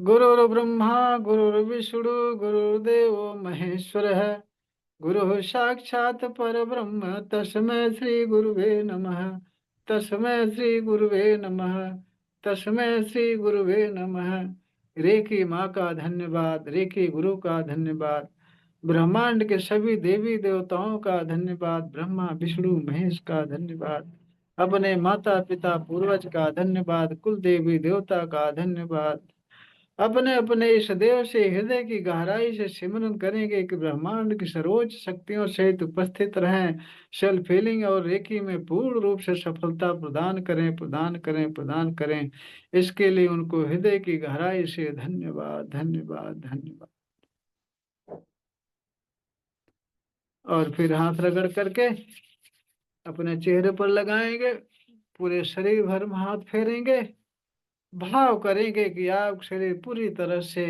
गुरुर्ब्रह्मा गुरुर्विष्णु गुरुर्देव महेश्वरः गुरुः साक्षात् परब्रह्म तस्मै श्री गुरुवे नमः। तस्मै श्री गुरुवे नमः। तस्मै श्री गुरुवे नमः। रेखी माँ का धन्यवाद, रेखी गुरु का धन्यवाद, ब्रह्मांड के सभी देवी देवताओं का धन्यवाद, ब्रह्मा विष्णु महेश का धन्यवाद, अपने माता पिता पूर्वज का धन्यवाद, कुल देवी देवता का धन्यवाद। अपने अपने इस देव से हृदय की गहराई से सिमरन करेंगे कि ब्रह्मांड की सर्वोच्च शक्तियों सहित उपस्थित रहें, सेल्फ हीलिंग और रेकी में पूर्ण रूप से सफलता प्रदान करें, प्रदान करें, प्रदान करें। इसके लिए उनको हृदय की गहराई से धन्यवाद, धन्यवाद, धन्यवाद। और फिर हाथ रगड़ करके अपने चेहरे पर लगाएंगे, पूरे शरीर भर में हाथ फेरेंगे, भाव करेंगे कि आप शरीर पूरी तरह से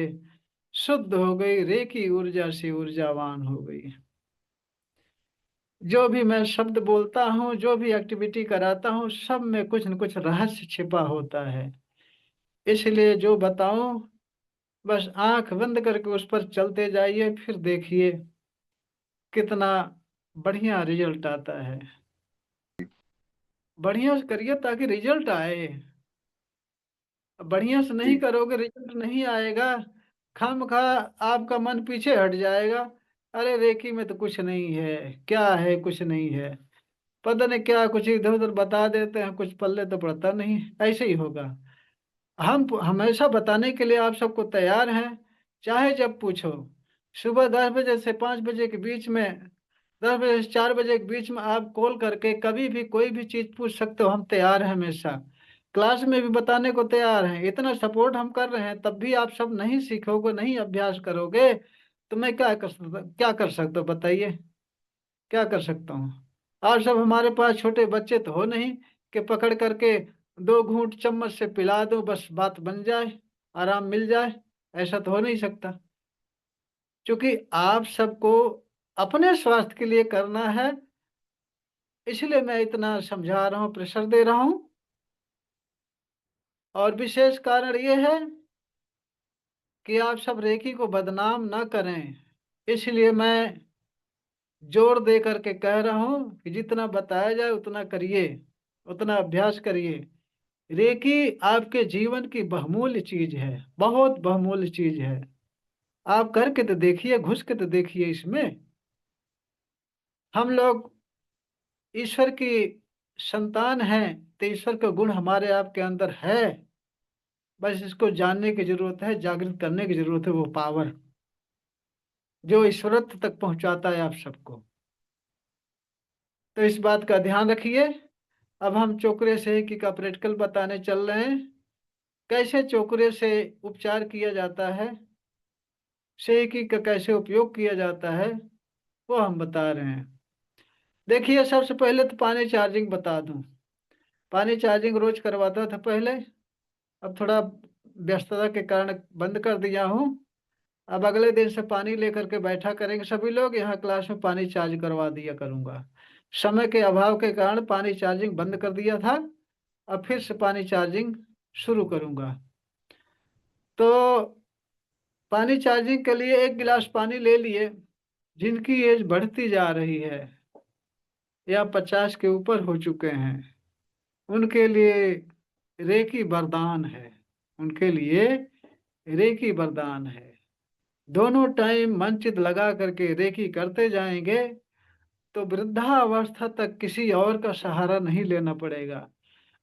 शुद्ध हो गई, रेकी ऊर्जा से ऊर्जावान हो गई। जो भी मैं शब्द बोलता हूँ, जो भी एक्टिविटी कराता हूँ, सब में कुछ न कुछ रहस्य छिपा होता है। इसलिए जो बताऊं, बस आंख बंद करके उस पर चलते जाइए, फिर देखिए कितना बढ़िया रिजल्ट आता है। बढ़िया से करिए ताकि रिजल्ट आए। बढ़िया से नहीं जी। करोगे, रिजल्ट नहीं आएगा। खामखा आपका मन पीछे हट जाएगा। अरे रेकी में तो कुछ नहीं है, क्या है, कुछ नहीं है, पता नहीं क्या, कुछ इधर उधर बता देते हैं, कुछ पल्ले तो पड़ता नहीं। ऐसे ही होगा। हम हमेशा बताने के लिए आप सबको तैयार हैं, चाहे जब पूछो। सुबह 10 बजे से 5 बजे के बीच में, 10 बजे से 4 बजे के बीच में आप कॉल करके कभी भी कोई भी चीज पूछ सकते हो। हम तैयार हैं हमेशा। क्लास में भी बताने को तैयार हैं। इतना सपोर्ट हम कर रहे हैं, तब भी आप सब नहीं सीखोगे, नहीं अभ्यास करोगे, तो मैं क्या कर सकता हूँ, बताइए। क्या कर सकता हूँ। आप सब हमारे पास छोटे बच्चे तो हो नहीं कि पकड़ करके 2 घूंट चम्मच से पिला दो, बस बात बन जाए, आराम मिल जाए। ऐसा तो हो नहीं सकता। क्योंकि आप सबको अपने स्वास्थ्य के लिए करना है, इसलिए मैं इतना समझा रहा हूँ, प्रेशर दे रहा हूँ। और विशेष कारण ये है कि आप सब रेकी को बदनाम ना करें, इसलिए मैं जोर दे करके कह रहा हूँ कि जितना बताया जाए उतना करिए, उतना अभ्यास करिए। रेकी आपके जीवन की बहुमूल्य चीज है, बहुत बहुमूल्य चीज है। आप करके तो देखिए, घुस के तो देखिए इसमें। हम लोग ईश्वर की संतान हैं, तो ईश्वर का गुण हमारे आपके अंदर है। बस इसको जानने की जरूरत है, जागृत करने की जरूरत है। वो पावर जो ईश्वरत्व तक पहुंचाता है आप सबको। तो इस बात का ध्यान रखिए। अब हम चोकरे सेकी का प्रैक्टिकल बताने चल रहे हैं। कैसे चोकरे से उपचार किया जाता है, सेकी का कैसे उपयोग किया जाता है, वो हम बता रहे हैं। देखिए, सबसे पहले तो पानी चार्जिंग बता दूं। पानी चार्जिंग रोज करवाता था पहले, अब थोड़ा व्यस्तता के कारण बंद कर दिया हूँ। अब अगले दिन से पानी लेकर के बैठा करेंगे सभी लोग, यहाँ क्लास में पानी चार्ज करवा दिया करूंगा। समय के अभाव के कारण पानी चार्जिंग बंद कर दिया था, अब फिर से पानी चार्जिंग शुरू करूंगा। तो पानी चार्जिंग के लिए 1 गिलास पानी ले लिए। जिनकी एज बढ़ती जा रही है या 50 के ऊपर हो चुके हैं, उनके लिए रेकी वरदान है। उनके लिए रेकी वरदान है। दोनों टाइम मन चित लगा करके रेकी करते जाएंगे तो वृद्धावस्था तक किसी और का सहारा नहीं लेना पड़ेगा।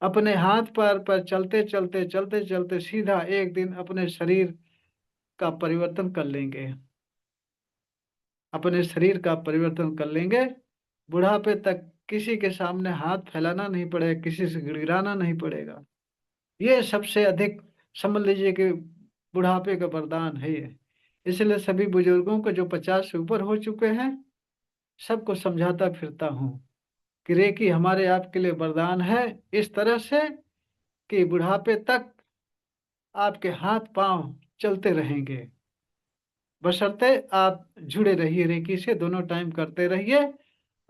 अपने हाथ पैर पर चलते चलते चलते चलते सीधा एक दिन अपने शरीर का परिवर्तन कर लेंगे। अपने शरीर का परिवर्तन कर लेंगे। बुढ़ापे तक किसी के सामने हाथ फैलाना नहीं पड़ेगा, किसी से गिड़गिड़ाना नहीं पड़ेगा। ये सबसे अधिक समझ लीजिए कि बुढ़ापे का वरदान है ये। इसलिए सभी बुजुर्गों को जो 50 से ऊपर हो चुके हैं, सबको समझाता फिरता हूँ कि रेकी हमारे आपके लिए वरदान है, इस तरह से कि बुढ़ापे तक आपके हाथ पांव चलते रहेंगे, बशर्ते आप जुड़े रहिए रेकी से, दोनों टाइम करते रहिए।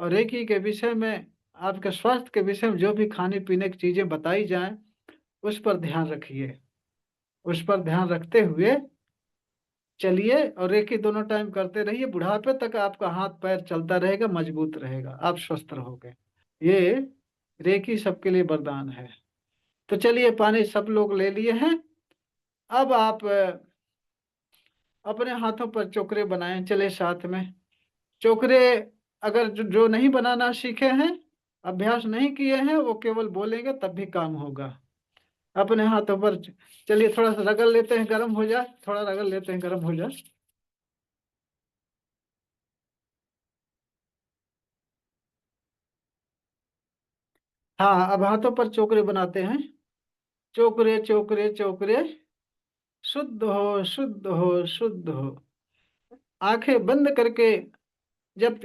और रेकी के विषय में, आपके स्वास्थ्य के विषय में जो भी खाने पीने की चीजें बताई जाएं, उस पर ध्यान रखिए। उस पर ध्यान रखते हुए चलिए, और रेकी दोनों टाइम करते रहिए, बुढ़ापे तक आपका हाथ पैर चलता रहेगा, मजबूत रहेगा, आप स्वस्थ रहोगे। ये रेकी सबके लिए वरदान है। तो चलिए, पानी सब लोग ले लिए हैं। अब आप अपने हाथों पर चोकरे बनाएं, चले साथ में। चोकरे अगर जो नहीं बनाना सीखे हैं, अभ्यास नहीं किए हैं, वो केवल बोलेंगे तब भी काम होगा। अपने हाथों पर चलिए, थोड़ा सा रगड़ लेते हैं, गर्म हो जाए, थोड़ा रगड़ लेते हैं, गर्म हो जाए। हाँ, अब हाथों पर चोकरे बनाते हैं। चोकरे चोकरे चोकरे, शुद्ध हो शुद्ध हो शुद्ध हो। आंखें बंद करके जब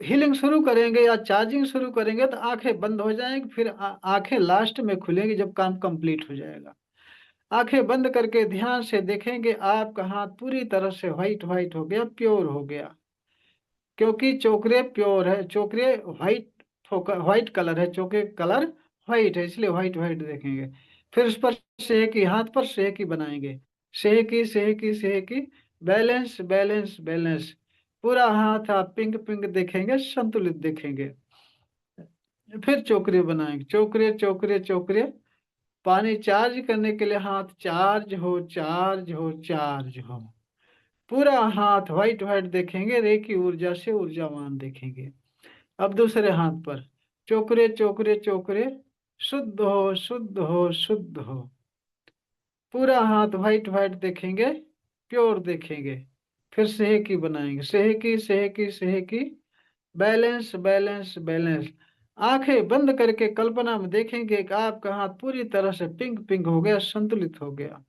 हीलिंग शुरू करेंगे या चार्जिंग शुरू करेंगे तो आंखें बंद हो जाएंगी, फिर आंखें लास्ट में खुलेंगी जब काम कंप्लीट हो जाएगा। आंखें बंद करके ध्यान से देखेंगे, आपका हाथ पूरी तरह से व्हाइट व्हाइट हो गया, प्योर हो गया। क्योंकि चोकरे प्योर है, चोकरे व्हाइट, व्हाइट कलर है, चोकरे कलर व्हाइट है, इसलिए व्हाइट व्हाइट देखेंगे। फिर उस पर सेहकी, हाथ पर सेहकी बनाएंगे। सेहकी सेहकी सेहकी, बैलेंस बैलेंस बैलेंस। पूरा हाथ आप पिंक पिंक देखेंगे, संतुलित देखेंगे। फिर चोकरे बनाएंगे, चोकरे चोकरे चोकरे। पानी चार्ज करने के लिए हाथ चार्ज हो चार्ज हो चार्ज हो। पूरा हाथ व्हाइट व्हाइट देखेंगे, रे की ऊर्जा से ऊर्जावान देखेंगे। अब दूसरे हाथ पर चोकरे चोकरे चोकरे, शुद्ध हो शुद्ध हो शुद्ध हो। पूरा हाथ व्हाइट व्हाइट देखेंगे, प्योर देखेंगे। फिर सेहकी बनाएंगे, सेहकी सेहकी सेहकी, बैलेंस बैलेंस बैलेंस। आंखें बंद करके कल्पना में देखेंगे कि आपका हाथ पूरी तरह से पिंक पिंक हो गया, संतुलित हो गया।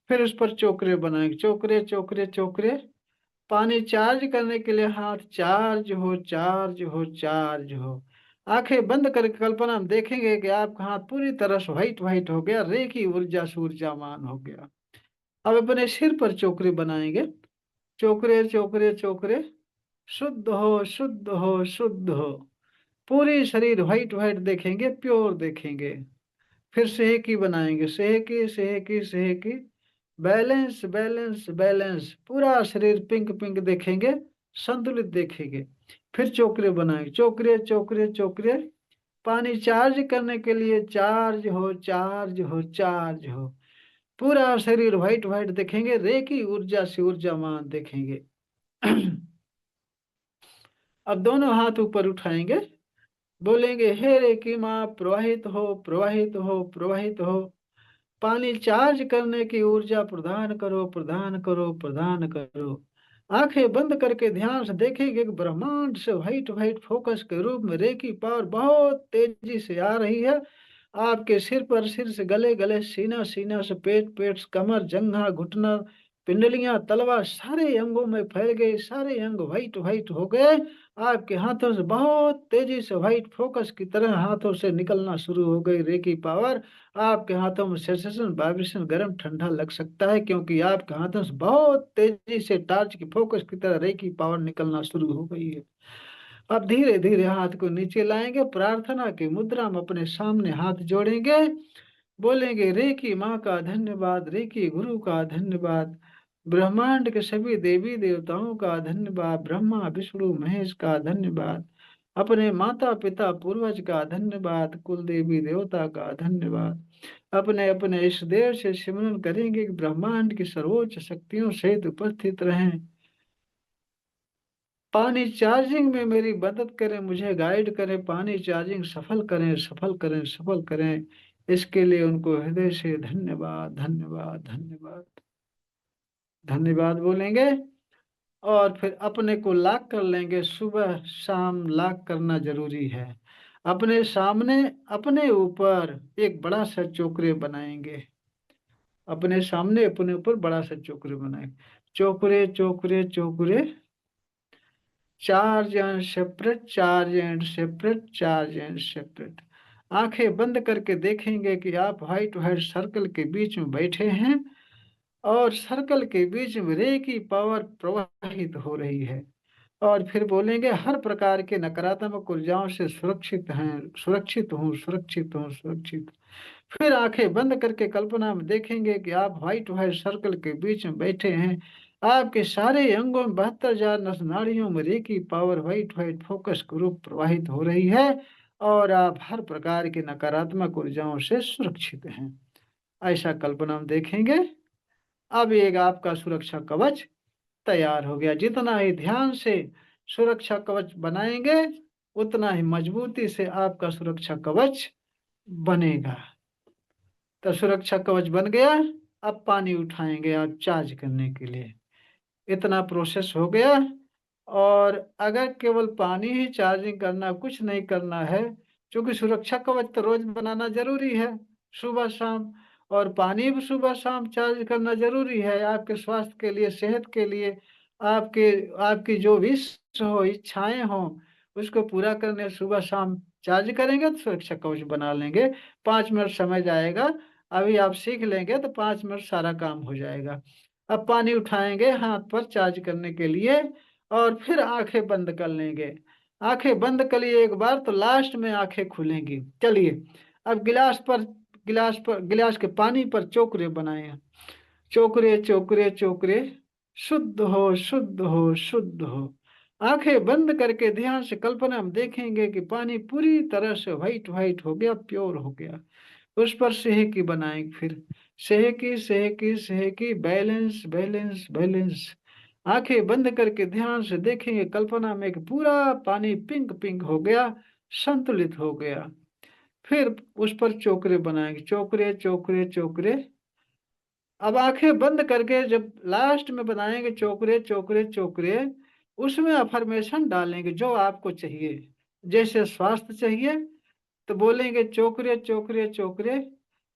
फिर उस पर चोकरे बनाएंगे, चोकरे चोकरे चोकरे। पानी चार्ज करने के लिए हाथ चार्ज हो चार्ज हो चार्ज हो। आंखें बंद करके कल्पना में देखेंगे कि आपका हाथ पूरी तरह से व्हाइट व्हाइट हो गया, रे की ऊर्जा से ऊर्जावान हो गया। अब अपने सिर पर चोकरे बनाएंगे, चोकरे चोकरे चोकरे, शुद्ध हो शुद्ध हो शुद्ध हो। पूरी शरीर व्हाइट व्हाइट देखेंगे, प्योर देखेंगे। फिर सेहकी बनाएंगे, सेहकी सेहकी सेहकी, बैलेंस बैलेंस बैलेंस। पूरा शरीर पिंक पिंक देखेंगे, संतुलित देखेंगे। फिर चोकरे बनाएंगे, चोकरे चोकरे चोकरे। पानी चार्ज करने के लिए चार्ज हो चार्ज हो चार्ज हो। पूरा शरीर व्हाइट व्हाइट देखेंगे, रे की ऊर्जा से ऊर्जावान देखेंगे। अब दोनों हाथ ऊपर उठाएंगे, बोलेंगे, हे रे की माँ, प्रवाहित हो प्रवाहित हो प्रवाहित हो। पानी चार्ज करने की ऊर्जा प्रदान करो प्रदान करो प्रदान करो। आंखें बंद करके ध्यान से देखेंगे कि ब्रह्मांड से व्हाइट व्हाइट फोकस के रूप में रे की पावर बहुत तेजी से आ रही है। आपके सिर पर, सिर से गले, गले सीना, सीना से पेट, पेट से कमर, जंघा, घुटना, पिंडलियां, तलवा, सारे अंगों में फैल गए, सारे अंग व्हाइट व्हाइट हो गए। आपके हाथों से बहुत तेजी से व्हाइट फोकस की तरह हाथों से निकलना शुरू हो गई रे की पावर। आपके हाथों में सेंसेशन, वाइब्रेशन, गर्म ठंडा लग सकता है, क्योंकि आपके हाथों से बहुत तेजी से टार्च की फोकस की तरह रे की पावर निकलना शुरू हो गई है। अब धीरे धीरे हाथ को नीचे लाएंगे, प्रार्थना की मुद्रा में अपने सामने हाथ जोड़ेंगे, बोलेंगे, रे की माँ का धन्यवाद, रे की गुरु का धन्यवाद, ब्रह्मांड के सभी देवी देवताओं का धन्यवाद, ब्रह्मा विष्णु महेश का धन्यवाद, अपने माता पिता पूर्वज का धन्यवाद, कुल देवी देवता का धन्यवाद। अपने अपने इष्ट देव से सिमरन करेंगे कि ब्रह्मांड की सर्वोच्च शक्तियों सहित उपस्थित रहें, पानी चार्जिंग में मेरी मदद करें, मुझे गाइड करें, पानी चार्जिंग सफल करें सफल करें सफल करें। इसके लिए उनको हृदय से धन्यवाद धन्यवाद धन्यवाद धन्यवाद बोलेंगे। और फिर अपने को लॉक कर लेंगे, सुबह शाम लॉक करना जरूरी है। अपने सामने, अपने ऊपर एक बड़ा सा चोकरे बनाएंगे, अपने सामने अपने ऊपर बड़ा सा चोकरे बनाएंगे, चोकरे चोकरे चोकरे, charge and separate, charge and separate, charge and separate. आंखें बंद करके देखेंगे कि आप व्हाइट व्हाइट सर्कल के बीच में बैठे हैं, और सर्कल के बीच में रे की पावर प्रवाहित हो रही है। और फिर बोलेंगे, हर प्रकार के नकारात्मक ऊर्जाओं से सुरक्षित हैं, सुरक्षित हूँ सुरक्षित हूँ सुरक्षित। फिर आंखें बंद करके कल्पना में देखेंगे कि आप व्हाइट व्हाइट सर्कल के बीच में बैठे हैं। आपके सारे अंगों में 72,000 नस नाड़ियों में reiki power white white focus के रूप प्रवाहित हो रही है, और आप हर प्रकार की नकारात्मक ऊर्जाओं से सुरक्षित हैं। ऐसा कल्पना में देखेंगे। अब एक आपका सुरक्षा कवच तैयार हो गया। जितना ही ध्यान से सुरक्षा कवच बनाएंगे, उतना ही मजबूती से आपका सुरक्षा कवच बनेगा। तो सुरक्षा कवच बन गया। अब पानी उठाएंगे आप चार्ज करने के लिए। इतना प्रोसेस हो गया। और अगर केवल पानी ही चार्जिंग करना, कुछ नहीं करना है, क्योंकि सुरक्षा कवच तो रोज बनाना जरूरी है, सुबह शाम। और पानी भी सुबह शाम चार्ज करना जरूरी है आपके स्वास्थ्य के लिए, सेहत के लिए। आपके आपकी जो विश हो, इच्छाएं हो, उसको पूरा करने सुबह शाम चार्ज करेंगे तो सुरक्षा कवच बना लेंगे। 5 मिनट समय जाएगा। अभी आप सीख लेंगे तो 5 मिनट सारा काम हो जाएगा। अब पानी उठाएंगे हाथ पर चार्ज करने के लिए, और फिर आंखें बंद कर लेंगे। आंखें बंद कर लिए एक बार तो लास्ट में आंखें खुलेंगी। चलिए, अब गिलास के पानी पर चोकरे बनाए। चोकरे चोकरे चोकरे, शुद्ध हो शुद्ध हो शुद्ध हो। आंखें बंद करके ध्यान से कल्पना में देखेंगे कि पानी पूरी तरह से व्हाइट व्हाइट हो गया, प्योर हो गया। उस पर सेहकी बनाएंगे फिर। सेहकी सेहकी सेहकी, बैलेंस बैलेंस बैलेंस। आंखें बंद करके ध्यान से देखेंगे कल्पना में कि पूरा पानी पिंक पिंक हो गया, संतुलित हो गया। फिर उस पर चोकरे बनाएंगे, चोकरे चोकरे चोकरे। अब आंखें बंद करके जब लास्ट में बनाएंगे चोकरे चोकरे चोकरे, उसमें अफर्मेशन डालेंगे जो आपको चाहिए। जैसे स्वास्थ्य चाहिए तो बोलेंगे चोकरे चोकरे चोकरे।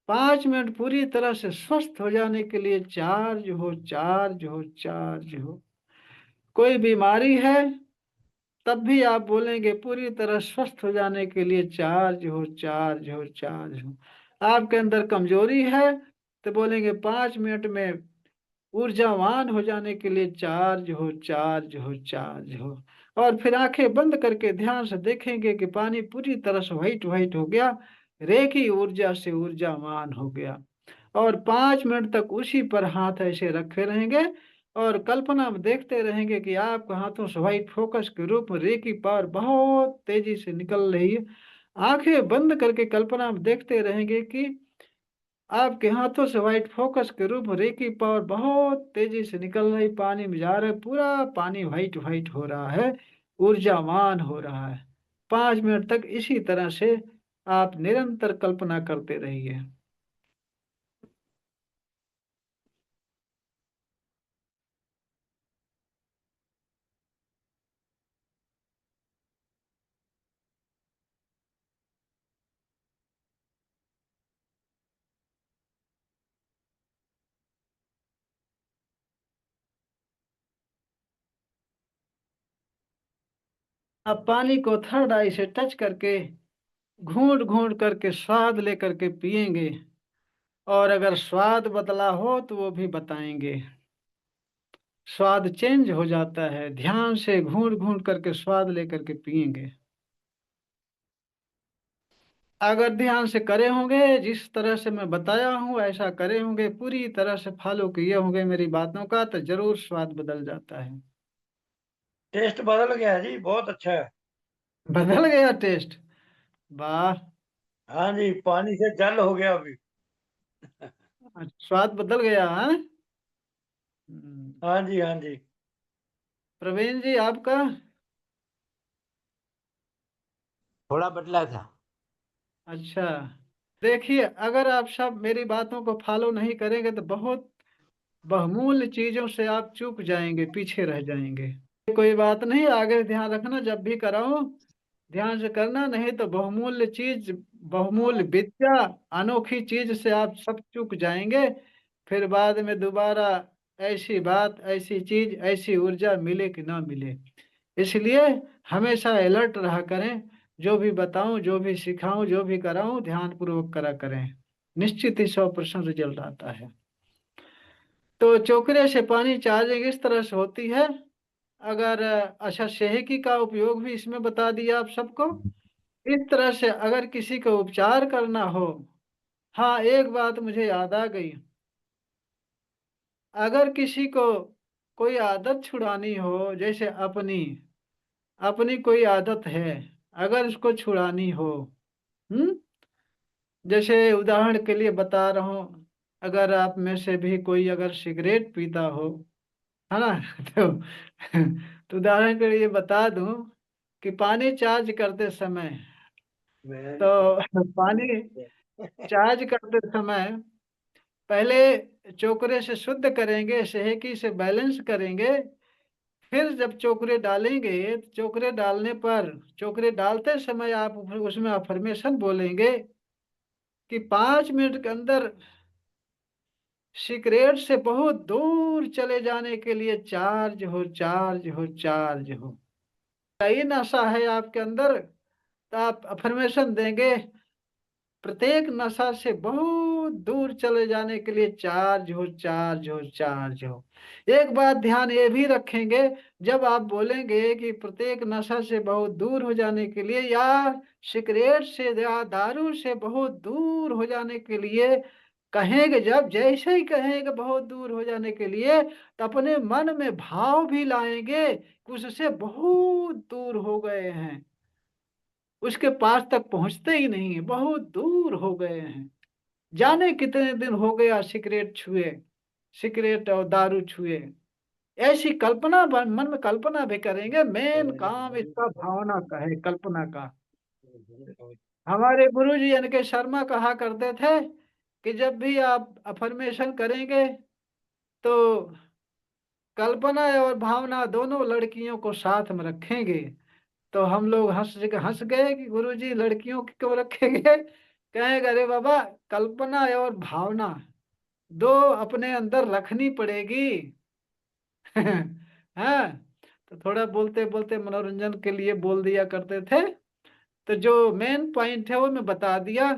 5 मिनट पूरी तरह से स्वस्थ हो जाने के लिए चार्ज हो चार्ज हो चार्ज हो। कोई बीमारी है तब भी आप बोलेंगे पूरी तरह स्वस्थ हो जाने के लिए चार्ज हो चार्ज हो चार्ज हो। आपके अंदर कमजोरी है तो बोलेंगे 5 मिनट में ऊर्जावान हो जाने के लिए चार्ज हो चार्ज हो चार्ज हो। और फिर आंखें बंद करके ध्यान से देखेंगे कि पानी पूरी तरह से व्हाइट व्हाइट हो गया, रेखी ऊर्जा से ऊर्जावान हो गया। और 5 मिनट तक उसी पर हाथ ऐसे रखे रहेंगे, और कल्पना में देखते रहेंगे कि आपके हाथों से व्हाइट फोकस के रूप में रेखी पावर बहुत तेजी से निकल रही है। आंखें बंद करके कल्पना में देखते रहेंगे कि आपके हाथों से व्हाइट फोकस के रूप में रेकी पावर बहुत तेजी से निकल रही, पानी में जा रहा है, पूरा पानी व्हाइट व्हाइट हो रहा है, ऊर्जावान हो रहा है। 5 मिनट तक इसी तरह से आप निरंतर कल्पना करते रहिए। अब पानी को थर्ड आई से टच करके घूंट घूंट करके स्वाद लेकर के पिएंगे, और अगर स्वाद बदला हो तो वो भी बताएंगे। स्वाद चेंज हो जाता है, ध्यान से घूंट घूंट करके स्वाद लेकर के पिएंगे। अगर ध्यान से करे होंगे, जिस तरह से मैं बताया हूँ ऐसा करे होंगे, पूरी तरह से फॉलो किए होंगे मेरी बातों का, तो जरूर स्वाद बदल जाता है। टेस्ट बदल गया जी, बहुत अच्छा है। बदल गया टेस्ट? वाह। हाँ जी, पानी से जल हो गया अभी। स्वाद बदल गया, हाँ। हाँ जी, हाँ जी। प्रवीण जी आपका? थोड़ा बदला था। अच्छा। देखिए, अगर आप सब मेरी बातों को फॉलो नहीं करेंगे तो बहुत बहुमूल्य चीजों से आप चूक जाएंगे, पीछे रह जाएंगे। कोई बात नहीं, आगे ध्यान रखना, जब भी कराऊं ध्यान से करना, नहीं तो बहुमूल्य चीज, बहुमूल्य विद्या, अनोखी चीज से आप सब चूक जाएंगे। फिर बाद में दोबारा ऐसी बात, ऐसी चीज, ऐसी ऊर्जा मिले कि ना मिले। इसलिए हमेशा अलर्ट रहा करें। जो भी बताऊं, जो भी सिखाऊं, जो भी कराऊं, ध्यान पूर्वक करा करें। निश्चित ही 100% रिजल्ट आता है। तो चोकरे से पानी चार्जिंग इस तरह से होती है। अगर अच्छा, सेहकी का उपयोग भी इसमें बता दिया आप सबको। इस तरह से अगर किसी का उपचार करना हो हाँ, एक बात मुझे याद आ गई। अगर किसी को कोई आदत छुड़ानी हो, जैसे अपनी अपनी कोई आदत है, अगर उसको छुड़ानी हो, हम्म, जैसे उदाहरण के लिए बता रहा हूँ, अगर आप में से भी कोई अगर सिगरेट पीता हो, है ना, तो उदाहरण के लिए बता दूं कि पानी चार्ज करते समय, मैं नहीं तो पानी पीता। चार्ज करते समय पहले चोकरे से शुद्ध करेंगे, सेहकी से बैलेंस करेंगे। फिर जब चोकरे डालेंगे, तो चोकरे डालने पर, चोकरे डालते समय आप उसमें अफर्मेशन बोलेंगे कि 5 मिनट के अंदर सिगरेट से बहुत दूर चले जाने के लिए चार्ज हो, चार्ज हो, चार्ज हो। कई नशा है आपके अंदर, तो आप अफर्मेशन देंगे प्रत्येक नशा से बहुत दूर चले जाने के लिए चार्ज हो, चार्ज हो, चार्ज हो। एक बात ध्यान ये भी रखेंगे, जब आप बोलेंगे कि प्रत्येक नशा से बहुत दूर हो जाने के लिए, या सिगरेट से या दारू से बहुत दूर हो जाने के लिए कहेंगे, जब जैसे ही कहेंगे बहुत दूर हो जाने के लिए, तो अपने मन में भाव भी लाएंगे कि उससे बहुत दूर हो गए हैं, उसके पास तक पहुंचते ही नहीं है, बहुत दूर हो गए हैं। जाने कितने दिन हो गया सिगरेट छुए, सिगरेट और दारू छुए। ऐसी कल्पना मन में कल्पना भी करेंगे। मेन काम इसका भावना का है, कल्पना का। हमारे गुरुजी एन के शर्मा कहा करते थे कि जब भी आप अफर्मेशन करेंगे, तो कल्पना और भावना दोनों लड़कियों को साथ में रखेंगे। तो हम लोग हंस हंस गए कि गुरुजी लड़कियों की क्यों रखेंगे। कहेंगे अरे बाबा, कल्पना और भावना दो अपने अंदर रखनी पड़ेगी। हाँ, तो थोड़ा बोलते बोलते मनोरंजन के लिए बोल दिया करते थे। तो जो मेन पॉइंट है वो मैं बता दिया,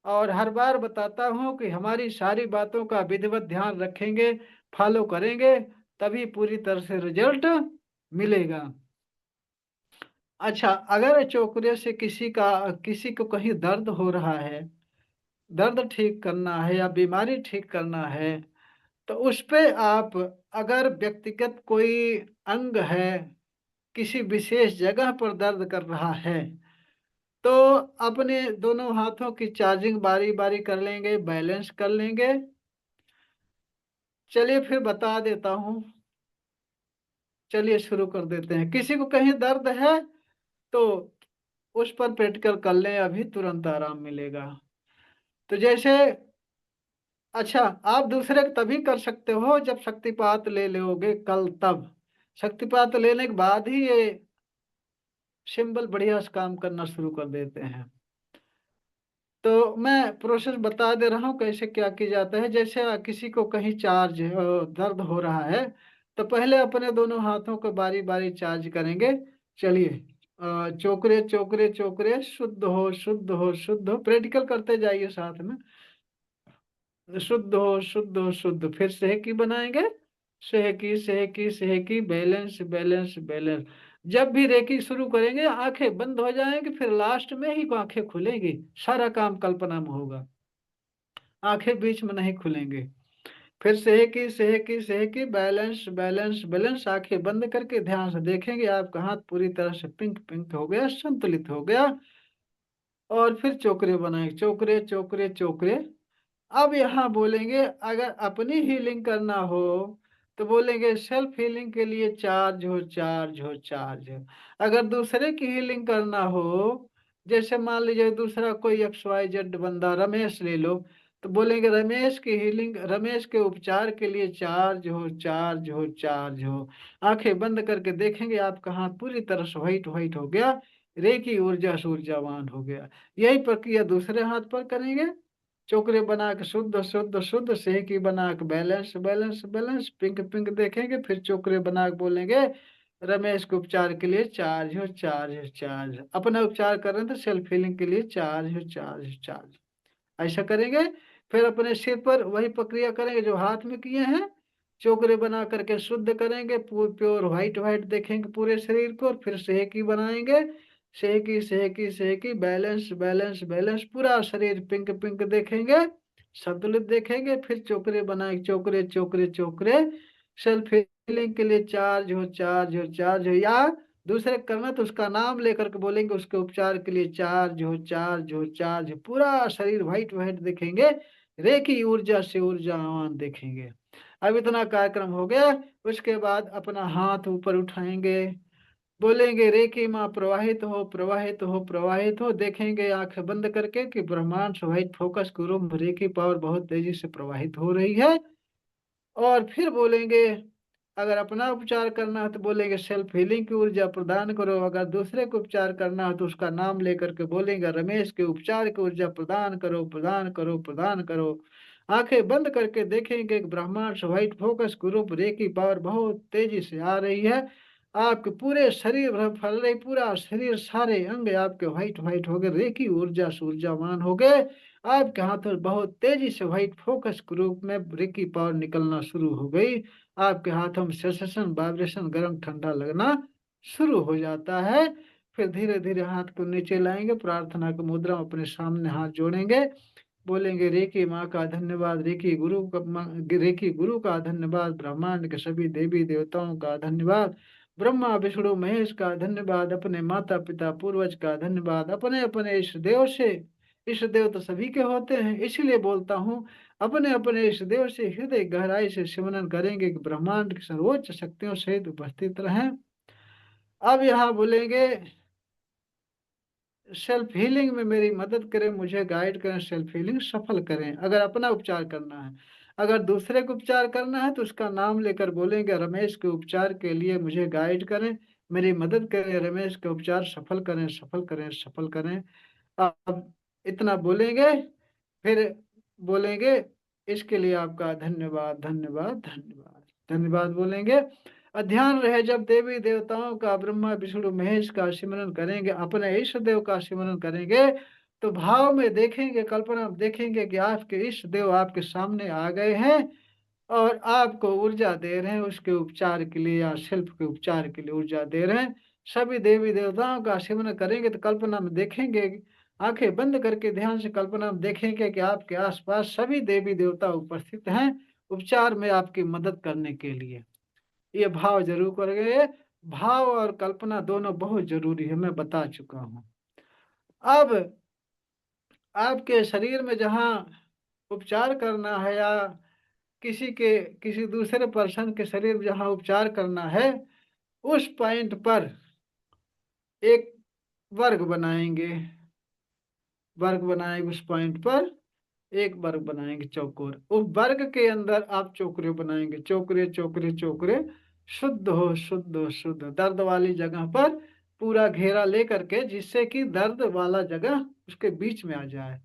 और हर बार बताता हूँ कि हमारी सारी बातों का विधिवत ध्यान रखेंगे, फॉलो करेंगे, तभी पूरी तरह से रिजल्ट मिलेगा। अच्छा, अगर चोकरे से किसी को कहीं दर्द हो रहा है, दर्द ठीक करना है या बीमारी ठीक करना है, तो उस पे आप, अगर व्यक्तिगत कोई अंग है, किसी विशेष जगह पर दर्द कर रहा है, तो अपने दोनों हाथों की चार्जिंग बारी बारी कर लेंगे, बैलेंस कर लेंगे। चलिए फिर बता देता हूँ, चलिए शुरू कर देते हैं। किसी को कहीं दर्द है, तो उस पर प्रैक्टिकल कर लें, अभी तुरंत आराम मिलेगा। तो जैसे, अच्छा, आप दूसरे को तभी कर सकते हो जब शक्तिपात ले लोगे कल, तब शक्तिपात लेने के बाद ही ये सिंबल बढ़िया से काम करना शुरू कर देते हैं। तो मैं प्रोसेस बता दे रहा हूँ कैसे क्या किया जाता है। जैसे किसी को कहीं दर्द हो रहा है, तो पहले अपने दोनों हाथों को बारी बारी चार्ज करेंगे। चलिए, चोकरे चोकरे चोकरे, शुद्ध हो, शुद्ध हो, शुद्ध हो, प्रैक्टिकल करते जाइए साथ में। शुद्ध हो, शुद्ध हो, शुद्ध, फिर सेहकी बनाएंगे, सेहकी, सेहकी, सेहकी, बैलेंस, बैलेंस, बैलेंस। जब भी रेकी शुरू करेंगे आंखें बंद हो जाएंगी, फिर लास्ट में ही आंखें खुलेंगी। सारा काम कल्पना में होगा, आंखें बीच में नहीं खुलेंगे। फिर सेहकी, सेहकी, सेहकी, बैलेंस, बैलेंस, बैलेंस, आंखें बंद करके ध्यान से देखेंगे आपका हाथ पूरी तरह से पिंक पिंक हो गया, संतुलित हो गया। और फिर चोकरे बनाएंगे, चोकरे चोकरे चोकरे। अब यहाँ बोलेंगे, अगर अपनी हीलिंग करना हो, तो बोलेंगे सेल्फ हीलिंग के लिए चार्ज हो, चार्ज हो, चार्ज हो। अगर दूसरे की हीलिंग करना हो, जैसे मान लीजिए दूसरा कोई XYZ बंदा, रमेश ले लो, तो बोलेंगे रमेश की हीलिंग, रमेश के उपचार के लिए चार्ज हो, चार्ज हो, चार्ज हो। आंखें बंद करके देखेंगे आपका हाथ पूरी तरह से व्हाइट व्हाइट हो गया, रेकी ऊर्जा से ऊर्जावान हो गया। यही प्रक्रिया दूसरे हाथ पर करेंगे। चोकरे बना के शुद्ध, शुद्ध, शुद्ध, सेहकी बना के balance, balance, balance, pink pink देखेंगे। फिर चोकरे बना के बोलेंगे रमेश के उपचार के लिए चार्ज हो, चार्ज हो, चार्ज। अपना उपचार कर रहे हैं तो सेल्फ हीलिंग के लिए चार्ज हो, चार्ज हो, चार्ज। ऐसा करेंगे। फिर अपने सिर पर वही प्रक्रिया करेंगे जो हाथ में किए हैं। चोकरे बना करके शुद्ध करेंगे, प्योर व्हाइट व्हाइट देखेंगे पूरे शरीर को। फिर सेहकी बनाएंगे, सेकी सेकी सेकी, बैलेंस बैलेंस बैलेंस, पूरा शरीर पिंक पिंक देखेंगे, संतुलित देखेंगे। फिर चोकरे बनाए, चोकरे चोकरे चोकरे, सेल्फ हीलिंग के लिए चार्ज हो चार्ज हो चार्ज हो, या दूसरे करना तो उसका नाम लेकर के बोलेंगे, उसके उपचार के लिए चार्ज हो चार्ज हो चार्ज हो, पूरा शरीर व्हाइट व्हाइट देखेंगे, रेकी ऊर्जा से ऊर्जावान देखेंगे। अब इतना कार्यक्रम हो गया। उसके बाद अपना हाथ ऊपर उठाएंगे, बोलेंगे रेकी माँ प्रवाहित हो प्रवाहित हो प्रवाहित हो। देखेंगे आंख बंद करके कि ब्रह्मांड से व्हाइट फोकस करो, रेकी पावर बहुत तेजी से प्रवाहित हो रही है। और फिर बोलेंगे अगर अपना उपचार करना है तो बोलेंगे सेल्फ हीलिंग की ऊर्जा प्रदान करो, अगर दूसरे को उपचार करना है तो उसका नाम लेकर के बोलेंगे रमेश के उपचार की ऊर्जा प्रदान करो प्रदान करो प्रदान करो। आंखें बंद करके देखेंगे कि ब्रह्मांड से व्हाइट फोकस ग्रुप रे की पावर बहुत तेजी से आ रही है, आपके पूरे शरीर भर फैल रही, पूरा शरीर सारे अंग आपके व्हाइट व्हाइट हो गए, रे की ऊर्जा से ऊर्जावान हो गए। आपके हाथों में बहुत तेजी से व्हाइट फोकस ग्रुप में रेकी पावर निकलना शुरू हो गई। आपके हाथों में सेंसेशन वाइब्रेशन गर्म ठंडा लगना शुरू हो जाता है। फिर धीरे धीरे हाथ को नीचे लाएंगे, प्रार्थना की मुद्रा में अपने सामने हाथ जोड़ेंगे, बोलेंगे रेकी माँ का धन्यवाद, रेकी गुरु का धन्यवाद, ब्रह्मांड के सभी देवी देवताओं का धन्यवाद, ब्रह्मा विष्णु महेश का धन्यवाद, अपने माता पिता पूर्वज का धन्यवाद, अपने अपने इष्ट देव से। इष्ट देव तो सभी के होते हैं, इसलिए बोलता हूँ अपने अपने इष्ट देव से हृदय गहराई से सिमरन करेंगे कि ब्रह्मांड की सर्वोच्च शक्तियों सहित उपस्थित रहें। अब यहाँ बोलेंगे सेल्फ हीलिंग में मेरी मदद करें, मुझे गाइड करें, सेल्फ हीलिंग सफल करें अगर अपना उपचार करना है। अगर दूसरे को उपचार करना है तो उसका नाम लेकर बोलेंगे रमेश के उपचार के लिए मुझे गाइड करें, मेरी मदद करें, रमेश के उपचार सफल करें सफल करें सफल करें। अब इतना बोलेंगे, फिर बोलेंगे इसके लिए आपका धन्यवाद धन्यवाद धन्यवाद धन्यवाद बोलेंगे। ध्यान रहे जब देवी देवताओं का ब्रह्मा विष्णु महेश का सिमरन करेंगे, अपने इष्ट देव का सिमरन करेंगे, तो भाव में देखेंगे, कल्पना में देखेंगे कि आपके इष्ट देव आपके सामने आ गए हैं और आपको ऊर्जा दे रहे हैं उसके उपचार के लिए या सेल्फ के उपचार के लिए ऊर्जा दे रहे हैं। सभी देवी देवताओं का सिमरन करेंगे तो कल्पना में देखेंगे, आंखें बंद करके ध्यान से कल्पना में देखेंगे कि आपके आसपास सभी देवी देवता उपस्थित हैं उपचार में आपकी मदद करने के लिए। ये भाव जरूर करेंगे। भाव और कल्पना दोनों बहुत जरूरी है, मैं बता चुका हूँ। अब आपके शरीर में जहाँ उपचार करना है या किसी दूसरे पर्सन के शरीर में जहाँ उपचार करना है, उस पॉइंट पर एक वर्ग बनाएंगे, वर्ग बनाएंगे उस पॉइंट पर एक वर्ग बनाएंगे चौकोर, उस वर्ग के अंदर आप चौकरे बनाएंगे, चौकरे चौकरे चौकरे, शुद्ध हो शुद्ध हो शुद्ध, दर्द वाली जगह पर पूरा घेरा लेकर के जिससे कि दर्द वाला जगह उसके बीच में आ जाए।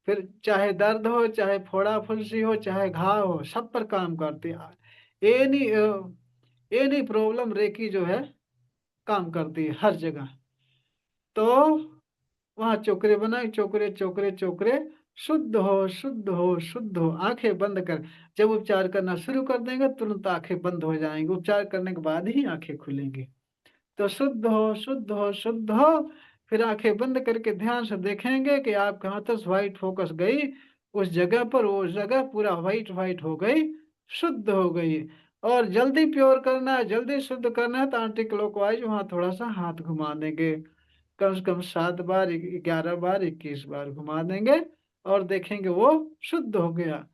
फिर चाहे दर्द हो चाहे फोड़ा फुंसी हो चाहे घाव हो, सब पर काम करते हैं। एनी एनी प्रॉब्लम रेकी जो है काम करती है हर जगह। तो वहां चोकरे बनाए, चोकरे चोकरे चोकरे, शुद्ध हो शुद्ध हो शुद्ध हो, आंखें बंद कर। जब उपचार करना शुरू कर देंगे तुरंत आंखें बंद हो जाएंगी, उपचार करने के बाद ही आंखें खुलेंगी। तो शुद्ध हो शुद्ध हो शुद्ध हो, फिर आंखें बंद करके ध्यान से देखेंगे कि आपके हाथों से व्हाइट फोकस गई उस जगह पर, वो जगह पूरा व्हाइट व्हाइट हो गई, शुद्ध हो गई। और जल्दी प्योर करना है, जल्दी शुद्ध करना है तो एंटी क्लॉकवाइज वहां थोड़ा सा हाथ घुमा देंगे, कम से कम 7 बार 11 बार 21 बार घुमा देंगे और देखेंगे वो शुद्ध हो गया।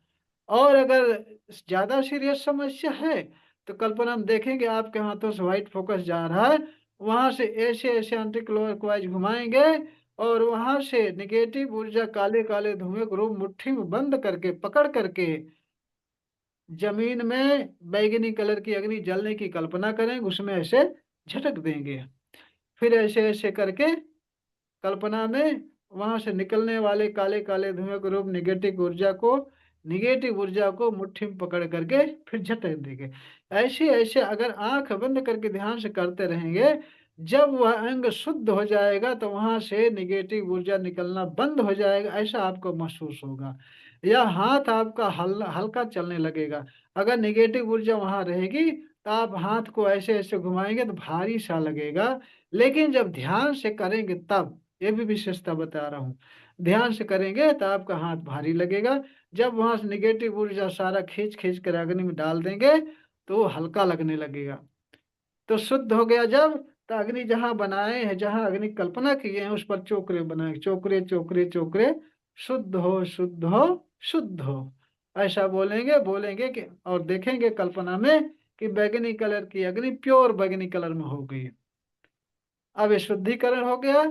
और अगर ज्यादा सीरियस समस्या है तो कल्पना हम देखेंगे आपके हाथों से व्हाइट फोकस जा रहा है, वहां से ऐसे ऐसे एंटी क्लॉकवाइज घुमाएंगे और वहां से निगेटिव ऊर्जा काले काले धुएं को रूप मुट्ठी में बंद करके पकड़ करके जमीन में बैगनी कलर की अग्नि जलने की कल्पना करेंगे, उसमें ऐसे झटक देंगे। फिर ऐसे ऐसे करके कल्पना में वहां से निकलने वाले काले काले धुएं के रूप निगेटिव ऊर्जा को मुट्ठी में पकड़ करके फिर झटक देंगे। ऐसे ऐसे अगर आंख बंद करके ध्यान से करते रहेंगे, जब वह अंग शुद्ध हो जाएगा तो वहां से निगेटिव ऊर्जा निकलना बंद हो जाएगा, ऐसा आपको महसूस होगा। या हाथ आपका हल्का चलने लगेगा। अगर निगेटिव ऊर्जा वहां रहेगी तो आप हाथ को ऐसे ऐसे घुमाएंगे तो भारी सा लगेगा। लेकिन जब ध्यान से करेंगे तब, ये भी विशेषता बता रहा हूँ, ध्यान से करेंगे तो आपका हाथ भारी लगेगा। जब वहां से निगेटिव ऊर्जा सारा खींच खींच कर अग्नि में डाल देंगे तो वो हल्का लगने लगेगा। तो शुद्ध हो गया जब, तो अग्नि जहां बनाए हैं, जहां अग्नि कल्पना किए हैं, उस पर चोकरे बनाए, चोकरे चोकरे चोकरे, शुद्ध हो शुद्ध हो शुद्ध हो, ऐसा बोलेंगे बोलेंगे कि, और देखेंगे कल्पना में कि बैगनी कलर की अग्नि प्योर बैगनी कलर में हो गई। अब ये शुद्धिकरण हो गया।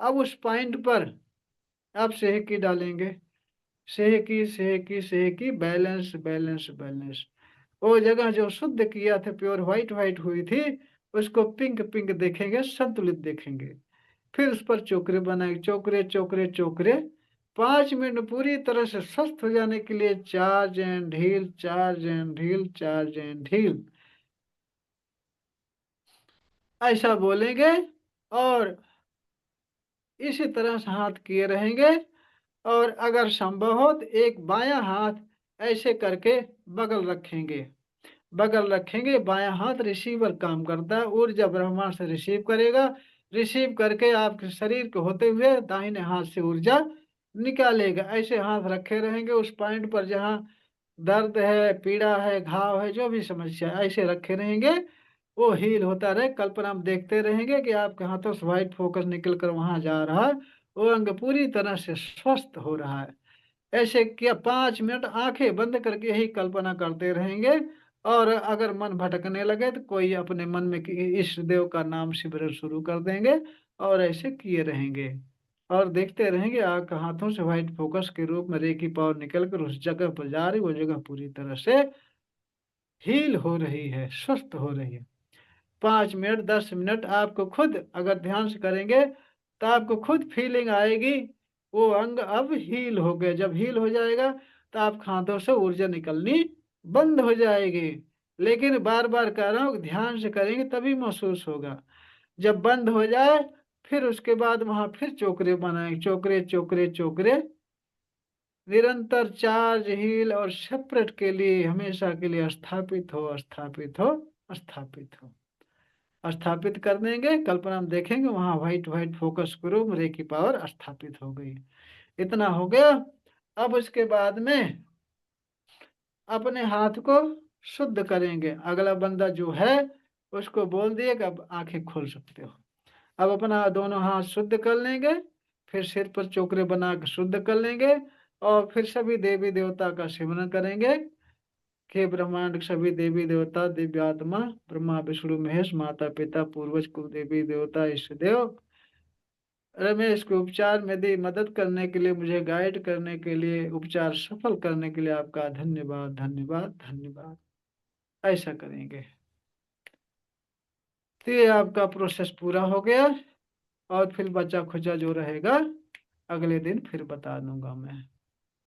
अब उस पॉइंट पर आप सेहकी डालेंगे, सेहकी सेहकी सेहकी, बैलेंस बैलेंस बैलेंस। वो जगह जो शुद्ध किया था, प्योर व्हाइट व्हाइट हुई थी, उसको पिंक पिंक देखेंगे, संतुलित देखेंगे। फिर उस पर चोकरे बनाए, चोकरे चोकरे चोकरे। 5 मिनट पूरी तरह से स्वस्थ हो जाने के लिए चार्ज एंड ढील, चार्ज एंड ढील, चार्ज एंड ढील, ऐसा बोलेंगे। और इसी तरह से हाथ किए रहेंगे। और अगर संभव हो तो एक बायां हाथ ऐसे करके बगल रखेंगे, बगल रखेंगे। बायां हाथ रिसीवर काम करता है, ऊर्जा ब्रह्मांड से रिसीव करेगा, रिसीव करके आपके शरीर के होते हुए दाहिने हाथ से ऊर्जा निकालेगा। ऐसे हाथ रखे रहेंगे उस पॉइंट पर जहाँ दर्द है, पीड़ा है, घाव है, जो भी समस्या है, ऐसे रखे रहेंगे। वो हील होता रहे, कल्पना हम देखते रहेंगे कि आपके हाथों से व्हाइट फोकस निकल कर वहां जा रहा है, वो अंग पूरी तरह से स्वस्थ हो रहा है। ऐसे किया 5 मिनट आंखें बंद करके यही कल्पना करते रहेंगे। और अगर मन भटकने लगे तो कोई अपने मन में इष्ट देव का नाम सिमरन शुरू कर देंगे, और ऐसे किए रहेंगे। और देखते रहेंगे आपके हाथों से व्हाइट फोकस के रूप में रेकी पावर निकल कर उस जगह पर जा रही, वो जगह पूरी तरह से हील हो रही है, स्वस्थ हो रही है। 5 मिनट 10 मिनट आपको खुद अगर ध्यान से करेंगे तो आपको खुद फीलिंग आएगी वो अंग अब हील हो गया। जब हील हो जाएगा तो आप हाथों से ऊर्जा निकलनी बंद हो जाएगी। लेकिन बार बार कह रहा हूँ ध्यान से करेंगे तभी महसूस होगा। जब बंद हो जाए फिर उसके बाद वहां फिर चोकरे बनाए, चोकरे चोकरे चोकरे, निरंतर चार्ज हील और सेपरेट के लिए हमेशा के लिए स्थापित हो, स्थापित हो, स्थापित हो। स्थापित कर देंगे, कल्पना में देखेंगे वहां white white focus group reiki power स्थापित हो गई। इतना हो गया। अब उसके बाद में अपने हाथ को शुद्ध करेंगे। अगला बंदा जो है उसको बोल दिए कि अब आंखें खोल सकते हो। अब अपना दोनों हाथ शुद्ध कर लेंगे, फिर सिर पर चोकरे बना के शुद्ध कर लेंगे, और फिर सभी देवी देवता का सिमरन करेंगे। हे ब्रह्मांड के सभी देवी देवता, दिव्य आत्मा, ब्रह्मा विष्णु महेश, माता पिता पूर्वज कुल देवी देवता इष्ट देव, रमेश को उपचार में दी मदद करने के लिए, मुझे गाइड करने के लिए, उपचार सफल करने के लिए आपका धन्यवाद धन्यवाद धन्यवाद। ऐसा करेंगे तो ये आपका प्रोसेस पूरा हो गया। और फिर बचा खुचा जो रहेगा अगले दिन फिर बता दूंगा मैं।